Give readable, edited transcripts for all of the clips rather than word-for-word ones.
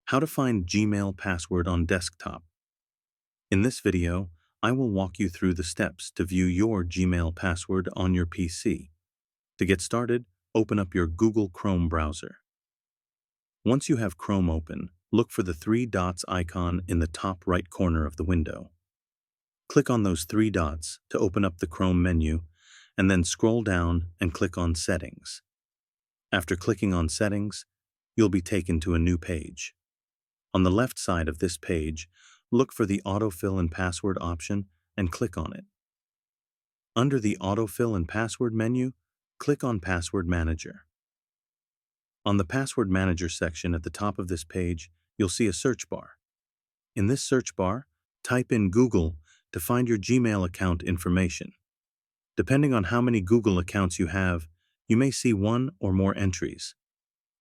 How to find Gmail password on desktop. In this video, I will walk you through the steps to view your Gmail password on your PC. To get started, open up your Google Chrome browser. Once you have Chrome open, look for the three dots icon in the top right corner of the window. Click on those three dots to open up the Chrome menu, and then scroll down and click on Settings. After clicking on Settings, you'll be taken to a new page. On the left side of this page, look for the Autofill and Password option and click on it. Under the Autofill and Password menu, click on Password Manager. On the Password Manager section at the top of this page, you'll see a search bar. In this search bar, type in Google to find your Gmail account information. Depending on how many Google accounts you have, you may see one or more entries.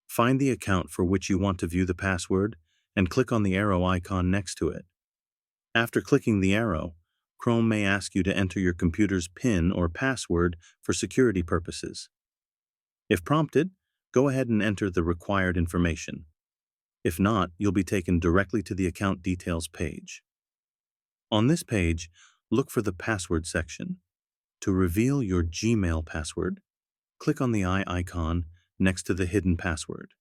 Find the account for which you want to view the password and click on the arrow icon next to it. After clicking the arrow, Chrome may ask you to enter your computer's PIN or password for security purposes. If prompted, go ahead and enter the required information. If not, you'll be taken directly to the account details page. On this page, look for the password section. To reveal your Gmail password, click on the eye icon next to the hidden password.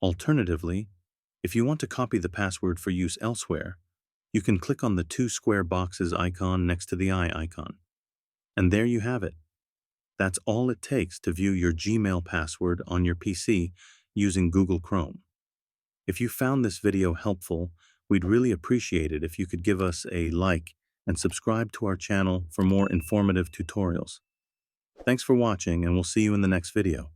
Alternatively, if you want to copy the password for use elsewhere, you can click on the two square boxes icon next to the eye icon. And there you have it. That's all it takes to view your Gmail password on your PC using Google Chrome. If you found this video helpful, we'd really appreciate it if you could give us a like and subscribe to our channel for more informative tutorials. Thanks for watching, and we'll see you in the next video.